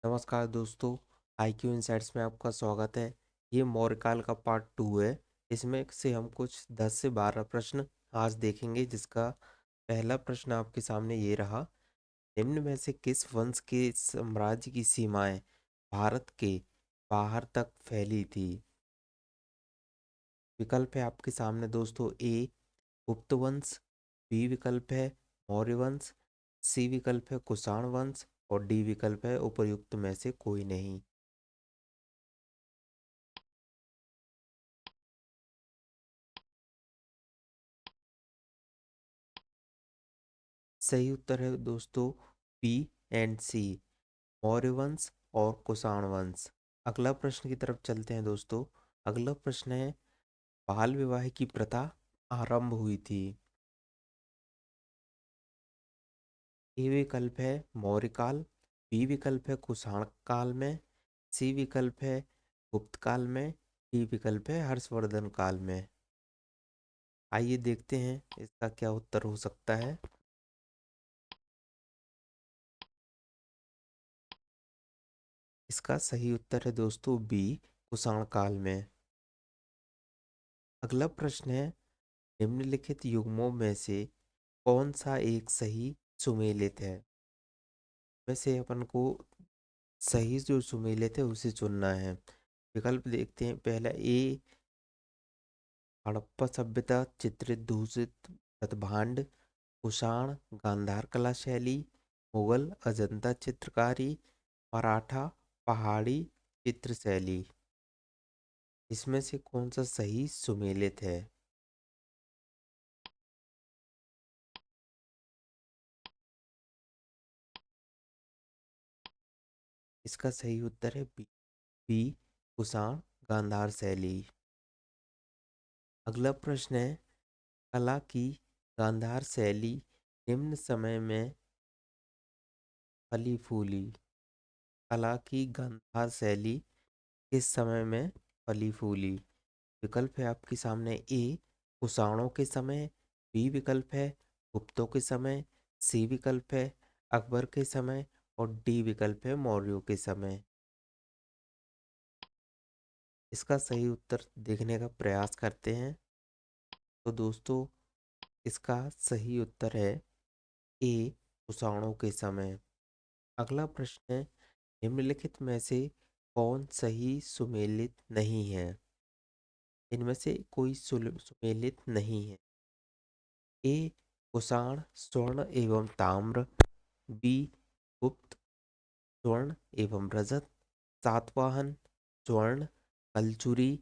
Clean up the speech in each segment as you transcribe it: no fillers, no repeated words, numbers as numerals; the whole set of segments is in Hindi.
नमस्कार दोस्तों। IQ इनसाइट्स में आपका स्वागत है। ये मौर्यकाल का पार्ट 2 है। इसमें से हम कुछ 10 से 12 प्रश्न आज देखेंगे, जिसका पहला प्रश्न आपके सामने ये रहा। निम्न में से किस वंश के साम्राज्य की सीमाएं भारत के बाहर तक फैली थी? विकल्प है आपके सामने दोस्तों। ए गुप्त वंश, बी विकल्प है मौर्य वंश, सी विकल्प है कुषाण वंश और डी विकल्प है उपर्युक्त में से कोई नहीं। सही उत्तर है दोस्तों बी एंड सी, मौर्य वंश और कुषाण वंश। अगला प्रश्न की तरफ चलते हैं दोस्तों। अगला प्रश्न है, बाल विवाह की प्रथा आरंभ हुई थी? ए विकल्प है मौर्य काल, बी विकल्प है कुषाण काल में, सी विकल्प है गुप्त काल में, डी विकल्प है हर्षवर्धन काल में। आइए देखते हैं इसका क्या उत्तर हो सकता है। इसका सही उत्तर है दोस्तों बी कुषाण काल में। अगला प्रश्न है, निम्नलिखित युग्मों में से कौन सा एक सही सुमेलित है? वैसे अपन को सही जो सुमेलित है उसे चुनना है। विकल्प देखते हैं। पहला ए हड़प्पा सभ्यता चित्रित दूषित भांड, कुषाण गांधार कला शैली, मुगल अजंता चित्रकारी, मराठा पहाड़ी चित्र शैली। इसमें से कौन सा सही सुमेलित है? इसका सही उत्तर है बी, कुषाण गांधार शैली। अगला प्रश्न है, कला की गांधार शैली निम्न समय में फली फूली? कला की गांधार शैली किस समय में फली फूली? विकल्प है आपके सामने। ए कुषाणों के समय, बी विकल्प है गुप्तों के समय, सी विकल्प है अकबर के समय और डी विकल्प है मौर्यों के समय। इसका सही उत्तर देखने का प्रयास करते हैं। तो दोस्तों, इसका सही उत्तर है ए कुषाणों के समय। अगला प्रश्न है, निम्नलिखित में से कौन सही सुमेलित नहीं है? इनमें से कोई सुमेलित नहीं है। ए कुषाण स्वर्ण एवं ताम्र, बी गुप्त स्वर्ण एवं रजत, सातवाहन स्वर्ण कलचुरी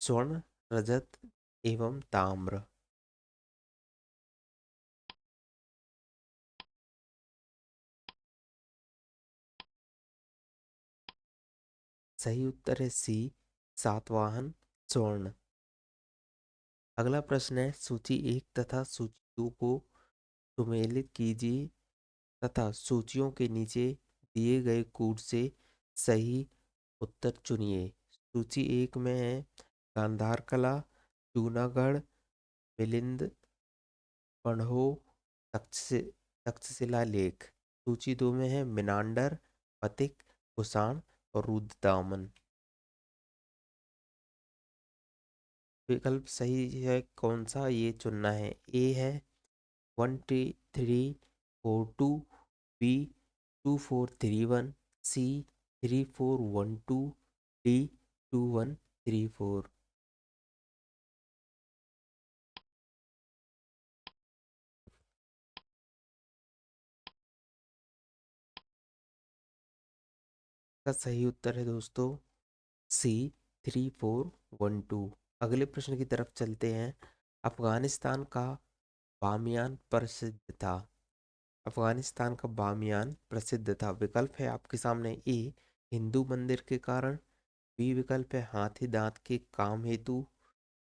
स्वर्ण रजत एवं ताम्र। सही उत्तर है सी सातवाहन स्वर्ण। अगला प्रश्न है, सूची एक तथा सूची दो को सुमेलित कीजिए तथा सूचियों के नीचे दिए गए कूट से सही उत्तर चुनिए। सूची एक में है गांधार कला, जूनागढ़, मिलिंद, पढ़ो, तक्षशिला लेख। सूची दो में है मिनांडर, पथिक, कुषाण और रुद्रदामन। विकल्प सही है कौन सा ये चुनना है। ए है 1 3 4 2, बी 2 4 3 1, सी 3 4 1 2, डी 2 1 3 4। का सही उत्तर है दोस्तों सी 3 4 1 2। अगले प्रश्न की तरफ चलते हैं। अफगानिस्तान का बामियान प्रसिद्ध था? अफगानिस्तान का बामियान प्रसिद्ध था। विकल्प है आपके सामने। ए हिंदू मंदिर के कारण, बी विकल्प है हाथी दांत के काम हेतु,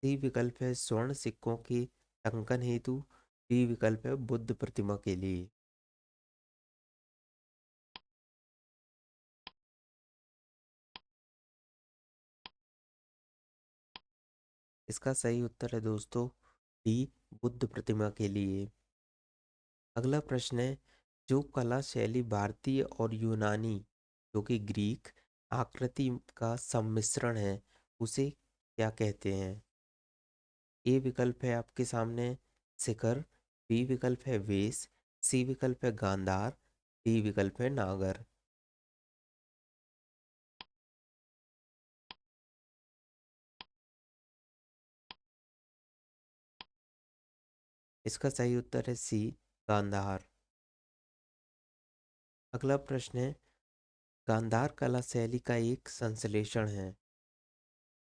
सी विकल्प है स्वर्ण सिक्कों के टंकन हेतु, डी विकल्प है बुद्ध प्रतिमा के लिए। इसका सही उत्तर है दोस्तों डी बुद्ध प्रतिमा के लिए। अगला प्रश्न है, जो कला शैली भारतीय और यूनानी जो कि ग्रीक आकृति का सम्मिश्रण है, उसे क्या कहते हैं? ए विकल्प है आपके सामने शिखर, बी विकल्प है वेश, सी विकल्प है गांधार, डी विकल्प है नागर। इसका सही उत्तर है सी, गांधार। अगला प्रश्न है, गांधार कला शैली का एक संश्लेषण है।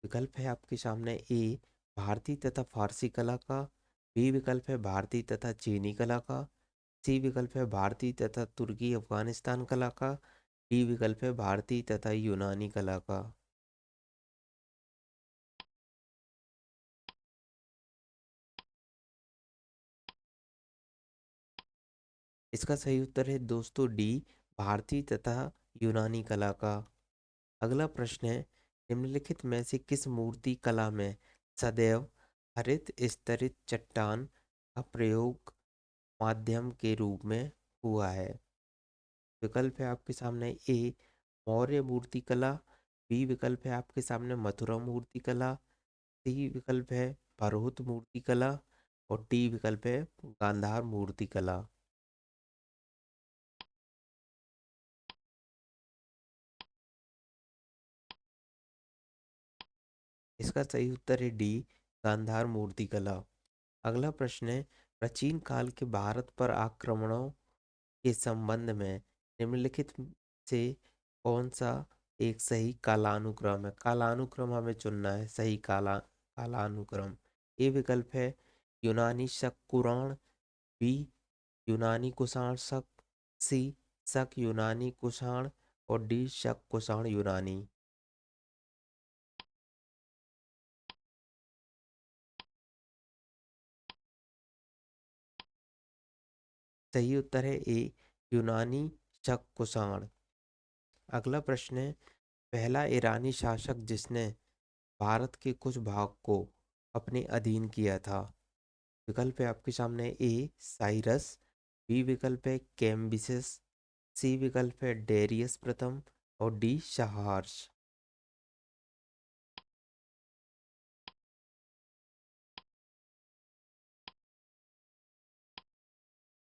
विकल्प है आपके सामने ए भारतीय तथा फारसी कला का, बी विकल्प है भारतीय तथा चीनी कला का, सी विकल्प है भारतीय तथा तुर्की अफगानिस्तान कला का, डी विकल्प है भारतीय तथा यूनानी कला का। इसका सही उत्तर है दोस्तों डी, भारतीय तथा यूनानी कला का। अगला प्रश्न है, निम्नलिखित में से किस मूर्ति कला में सदैव हरित स्तरित चट्टान का प्रयोग माध्यम के रूप में हुआ है? विकल्प है आपके सामने ए मौर्य मूर्ति कला, बी विकल्प है आपके सामने मथुरा मूर्ति कला, सी विकल्प है भरहुत मूर्ति कला और डी विकल्प है गांधार मूर्ति कला। इसका सही उत्तर है डी, गांधार मूर्ति कला। अगला प्रश्न है, प्राचीन काल के भारत पर आक्रमणों के संबंध में निम्नलिखित से कौन सा एक सही कालानुक्रम है? कालानुक्रम हमें चुनना है, सही कालानुक्रम। ए विकल्प है यूनानी शक कुरान, बी यूनानी कुषाण शक, सी शक यूनानी कुषाण और डी शक कुषाण यूनानी। सही उत्तर है ए यूनानी शक कुषाण। अगला प्रश्न है, पहला ईरानी शासक जिसने भारत के कुछ भाग को अपने अधीन किया था। विकल्प है आपके सामने ए साइरस, बी विकल्प है कैम्बिसेस, सी विकल्प है डेरियस प्रथम और डी शाहर्ष।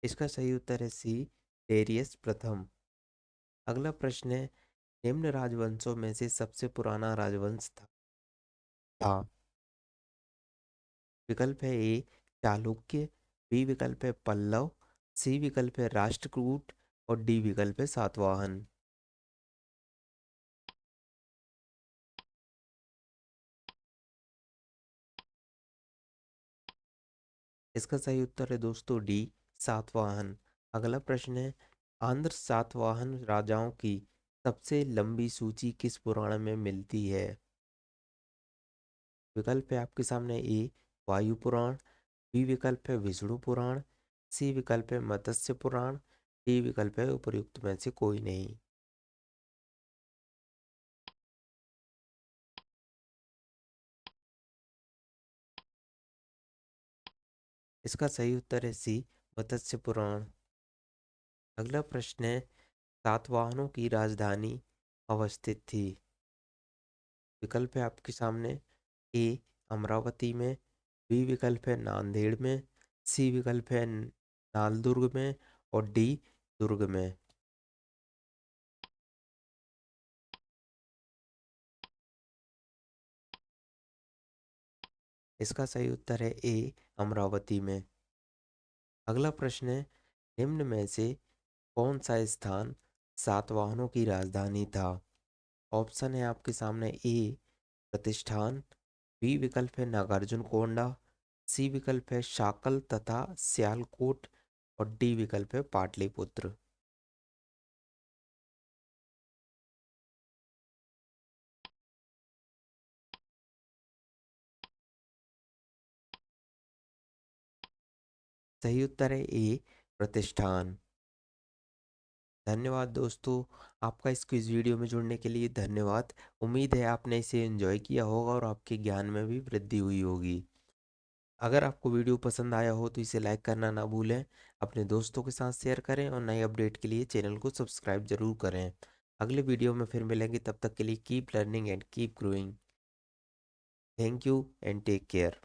इसका सही उत्तर है सी, डेरियस प्रथम। अगला प्रश्न है, निम्न राजवंशों में से सबसे पुराना राजवंश था। विकल्प है ए चालुक्य, बी विकल्प है पल्लव, सी विकल्प है राष्ट्रकूट और डी विकल्प है सातवाहन। इसका सही उत्तर है दोस्तों डी, सातवाहन। अगला प्रश्न है, आंध्र सातवाहन राजाओं की सबसे लंबी सूची किस पुराण में मिलती है? विकल्प है आपके सामने ए वायु पुराण, बी विकल्प है विष्णु पुराण, सी विकल्प है मत्स्य पुराण, डी विकल्प है उपर्युक्त में से कोई नहीं। इसका सही उत्तर है सी, मत्स्य पुराण। अगला प्रश्न है, सातवाहनों की राजधानी अवस्थित थी। विकल्प है आपके सामने ए अमरावती में, बी विकल्प है नांदेड़ में, सी विकल्प है नालदुर्ग में और डी दुर्ग में। इसका सही उत्तर है ए अमरावती में। अगला प्रश्न है, निम्न में से कौन सा स्थान सातवाहनों की राजधानी था? ऑप्शन है आपके सामने ए प्रतिष्ठान, बी विकल्प है नागार्जुन कोंडा, सी विकल्प है शाकल तथा सियालकोट और डी विकल्प है पाटलिपुत्र। सही उत्तर है ए प्रतिष्ठान। धन्यवाद दोस्तों, आपका इस क्विज वीडियो में जुड़ने के लिए धन्यवाद। उम्मीद है आपने इसे एंजॉय किया होगा और आपके ज्ञान में भी वृद्धि हुई होगी। अगर आपको वीडियो पसंद आया हो तो इसे लाइक करना ना भूलें, अपने दोस्तों के साथ शेयर करें और नए अपडेट के लिए चैनल को सब्सक्राइब जरूर करें। अगले वीडियो में फिर मिलेंगे, तब तक के लिए keep learning and keep growing. Thank you and take care.